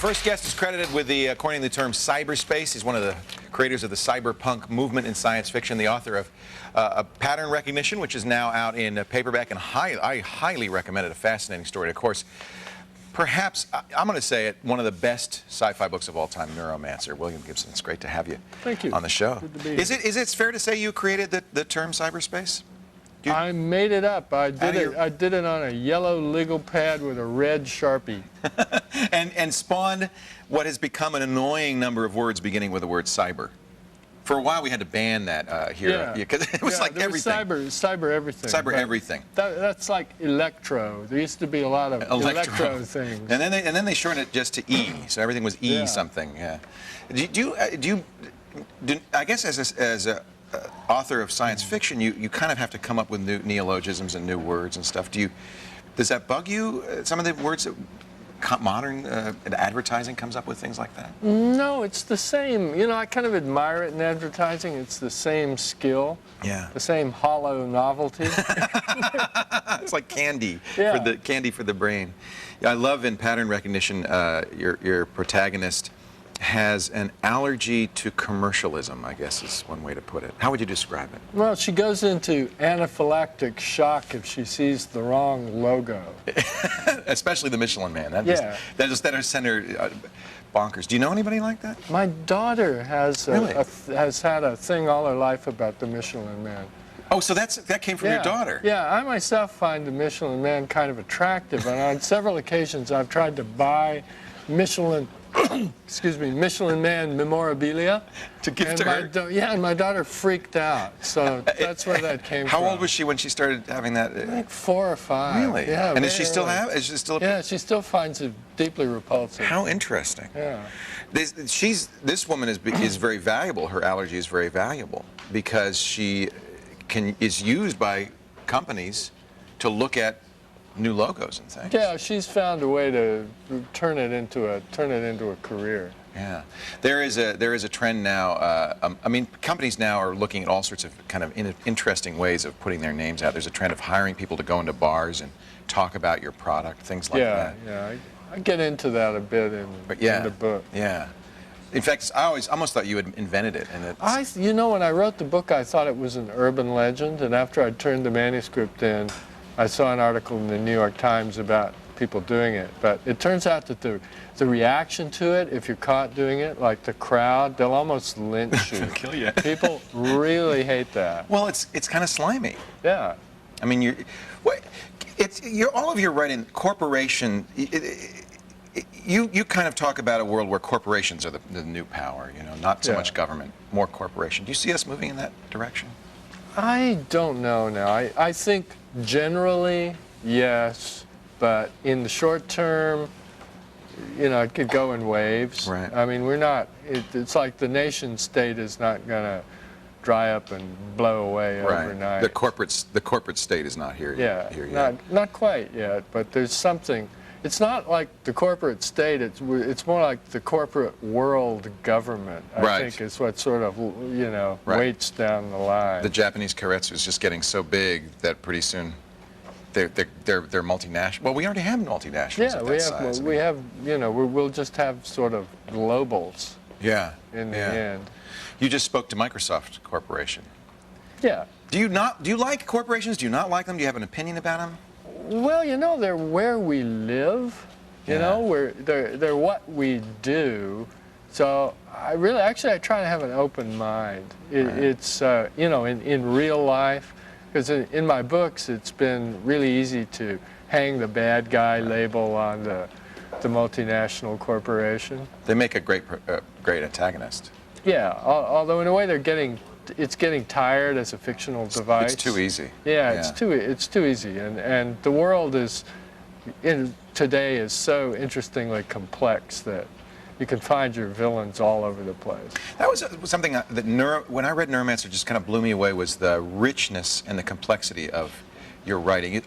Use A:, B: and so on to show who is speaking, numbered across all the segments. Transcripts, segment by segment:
A: first guest is credited with coining the term cyberspace. He's one of the creators of the cyberpunk movement in science fiction, the author of Pattern Recognition, which is now out in paperback, and I highly recommend it. A fascinating story. Of course, perhaps, I'm going to say it, one of the best sci-fi books of all time, Neuromancer. William Gibson, it's great to have you,
B: Thank you.
A: on the show.
B: Good to be
A: Is it fair to say you created the term cyberspace?
B: I made it up. I did it on a yellow legal pad with a red Sharpie.
A: and spawned what has become an annoying number of words beginning with the word cyber. For a while we had to ban that here because it was like everything.
B: Cyber everything.
A: Cyber everything.
B: That's like electro. There used to be a lot of electro things.
A: And then they shortened it just to E, so everything was E something. Yeah. I guess as a author of science fiction, you kind of have to come up with new neologisms and new words and stuff. Does that bug you? Some of the words that modern advertising comes up with things like that?
B: No, it's the same. You know, I kind of admire it in advertising. It's the same skill. Yeah. The same hollow novelty.
A: It's like candy for the brain. I love in Pattern Recognition your protagonist has an allergy to commercialism, I guess is one way to put it. How would you describe it?
B: Well, she goes into anaphylactic shock if she sees the wrong logo.
A: Especially the Michelin Man. That has sent her bonkers. Do you know anybody like that?
B: My daughter has has had a thing all her life about the Michelin Man.
A: Oh, so that came from your daughter?
B: Yeah, I myself find the Michelin Man kind of attractive, and on several occasions I've tried to buy Michelin Michelin Man memorabilia
A: to give to her.
B: And my daughter freaked out. So that's where that came from.
A: How old was she when she started having that?
B: Like 4 or 5.
A: Really?
B: Yeah.
A: And does she still have? Is she still?
B: Yeah, she still finds it deeply repulsive.
A: How interesting.
B: Yeah.
A: This woman is very valuable. Her allergy is very valuable because she is used by companies to look at new logos and things.
B: Yeah, she's found a way to turn it into a career.
A: Yeah, there is a trend now. I mean, companies now are looking at all sorts of kind of interesting ways of putting their names out. There's a trend of hiring people to go into bars and talk about your product, things like that.
B: Yeah, I get into that a bit in the book.
A: Yeah. In fact, I almost thought you had invented it. And
B: you know, when I wrote the book, I thought it was an urban legend, and after I turned the manuscript in, I saw an article in the New York Times about people doing it, but it turns out that the reaction to it, if you're caught doing it, like the crowd, they'll almost lynch you.
A: They'll kill you.
B: People really hate that.
A: Well, it's kind of slimy.
B: Yeah.
A: I mean, all of your writing, corporation. You kind of talk about a world where corporations are the new power. You know, not so much government, more corporation. Do you see us moving in that direction?
B: I don't know now. I think generally, yes, but in the short term, you know, it could go in waves.
A: Right.
B: I mean, it's like the nation state is not going to dry up and blow away overnight.
A: The corporate state is not here yet.
B: Not quite yet, but there's something. It's not like the corporate state, it's more like the corporate world government, I think, is what sort of, you know, waits down the line.
A: The Japanese keiretsu is just getting so big that pretty soon they're multinational. Well, we already have multinationals at that size.
B: We have, you know, we'll just have sort of globals.
A: Yeah.
B: In the end.
A: You just spoke to Microsoft Corporation.
B: Yeah.
A: Do you like corporations? Do you not like them? Do you have an opinion about them?
B: Well, you know, they're where we live, you know, they're what we do. So I try to have an open mind. It's, you know, in real life, because in my books, it's been really easy to hang the bad guy label on the multinational corporation.
A: They make a great antagonist.
B: Yeah, although in a way it's getting tired as a fictional device.
A: It's too easy.
B: Yeah, it's too easy, and the world today is so interestingly complex that you can find your villains all over the place.
A: That was something that when I read Neuromancer just kind of blew me away, was the richness and the complexity of your writing.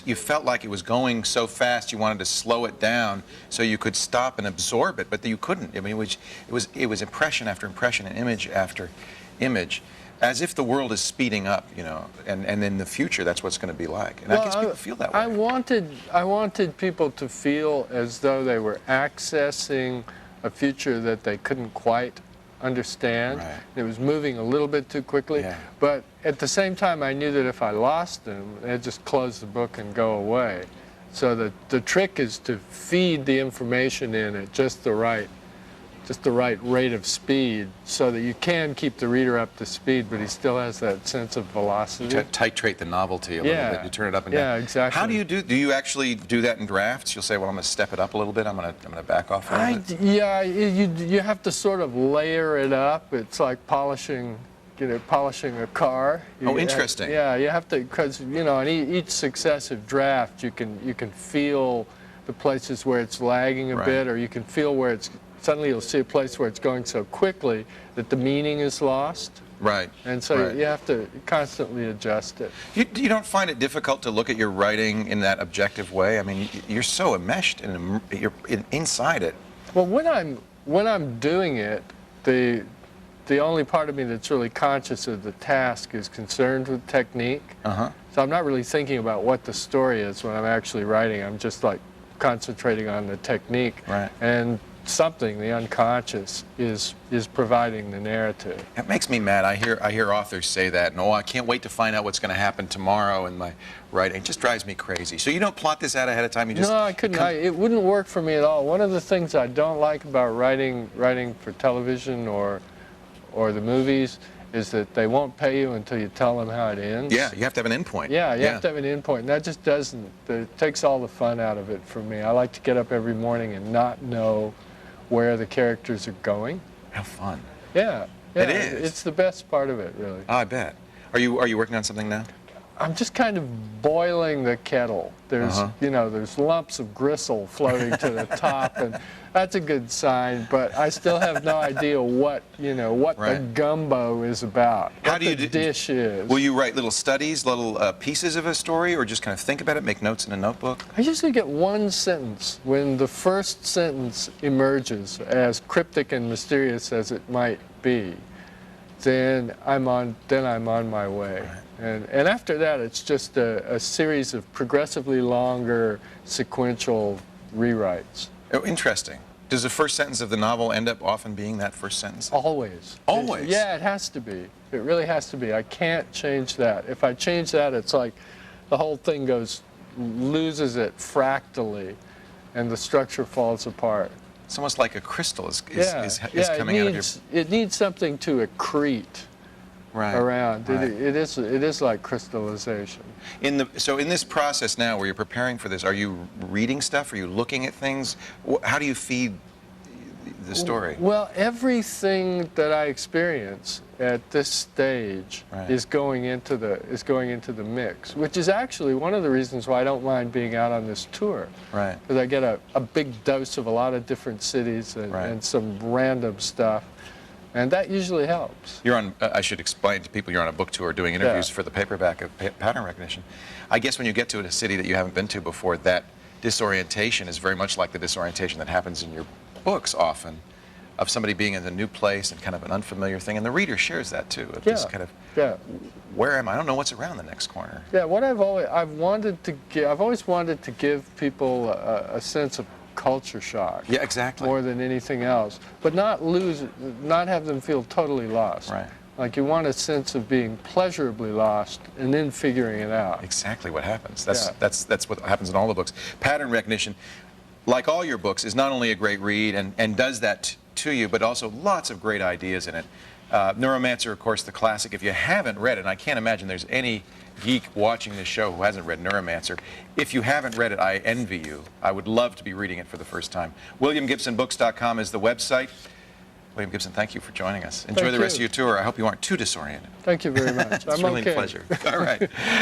A: You felt like it was going so fast you wanted to slow it down so you could stop and absorb it, but you couldn't. I mean, it was impression after impression and image after image. as if the world is speeding up, you know, and in the future that's what's going to be like. And I guess people feel that way.
B: I wanted people to feel as though they were accessing a future that they couldn't quite understand.
A: Right.
B: It was moving a little bit too quickly.
A: Yeah.
B: But at the same time, I knew that if I lost them, they'd just close the book and go away. So the trick is to feed the information in at just the right rate of speed, so that you can keep the reader up to speed, but he still has that sense of velocity.
A: Titrate the novelty a little bit. You turn it up and down.
B: Yeah, exactly.
A: How do you actually do that in drafts? You'll say, well, I'm going to step it up a little bit. I'm going to back off a little bit.
B: Yeah, you have to sort of layer it up. It's like polishing a car.
A: Oh, interesting.
B: Yeah, you have to, because in each successive draft, you can feel the places where it's lagging a bit, or you can feel where it's. Suddenly you'll see a place where it's going so quickly that the meaning is lost.
A: Right.
B: And so you have to constantly adjust it.
A: You don't find it difficult to look at your writing in that objective way? I mean, you're so enmeshed and you're inside it.
B: Well, when I'm doing it, the only part of me that's really conscious of the task is concerned with technique.
A: Uh-huh.
B: So I'm not really thinking about what the story is when I'm actually writing. I'm just like concentrating on the technique.
A: Right.
B: And the unconscious, is providing the narrative.
A: It makes me mad. I hear authors say that, and I can't wait to find out what's going to happen tomorrow in my writing. It just drives me crazy. So you don't plot this out ahead of time? You just
B: No, I couldn't. It wouldn't work for me at all. One of the things I don't like about writing for television or the movies is that they won't pay you until you tell them how it ends.
A: Yeah, you have to have an end point.
B: Yeah, you have to have an end point, and that just it takes all the fun out of it for me. I like to get up every morning and not know where the characters are going.
A: How fun.
B: Yeah.
A: It is.
B: It's the best part of it, really.
A: Oh, I bet. Are you working on something now?
B: I'm just kind of boiling the kettle. There's there's lumps of gristle floating to the top, and that's a good sign. But I still have no idea what the gumbo is about. What the dish is.
A: Will you write little studies, little pieces of a story, or just kind of think about it, make notes in a notebook?
B: I usually get one sentence. When the first sentence emerges, as cryptic and mysterious as it might be, then I'm on my way. Right. And after that, it's just a series of progressively longer sequential rewrites.
A: Oh, interesting. Does the first sentence of the novel end up often being that first sentence?
B: Always.
A: Always?
B: Yeah, it has to be. It really has to be. I can't change that. If I change that, it's like the whole thing loses it fractally, and the structure falls apart.
A: It's almost like a crystal is coming out of your...
B: It needs something to accrete around.
A: Right.
B: It is like crystallization.
A: So in this process now, where you're preparing for this, are you reading stuff? Are you looking at things? How do you feed the story?
B: Well, everything that I experience at this stage is going into the mix, which is actually one of the reasons why I don't mind being out on this tour.
A: Right.
B: Because I get a big dose of a lot of different cities and some random stuff. And that usually helps.
A: You're on, I should explain to people, you're on a book tour doing interviews for the paperback of pattern recognition. I guess when you get to a city that you haven't been to before, that disorientation is very much like the disorientation that happens in your books often, of somebody being in a new place and kind of an unfamiliar thing. And the reader shares that too. This kind of, where am I? I don't know what's around the next corner.
B: Yeah, what I've always wanted to give people a sense of culture shock.
A: Yeah, exactly.
B: More than anything else, but not have them feel totally lost.
A: Right.
B: Like you want a sense of being pleasurably lost and then figuring it out.
A: Exactly what happens. That's what happens in all the books. Pattern recognition, like all your books, is not only a great read and does that to you, but also lots of great ideas in it. Neuromancer, of course, the classic. If you haven't read it, and I can't imagine there's any geek watching this show who hasn't read Neuromancer. If you haven't read it, I envy you. I would love to be reading it for the first time. WilliamGibsonBooks.com is the website. William Gibson, thank you for joining us. Enjoy the rest of your tour. I hope you aren't too disoriented.
B: Thank you very much.
A: It's really a pleasure. All right.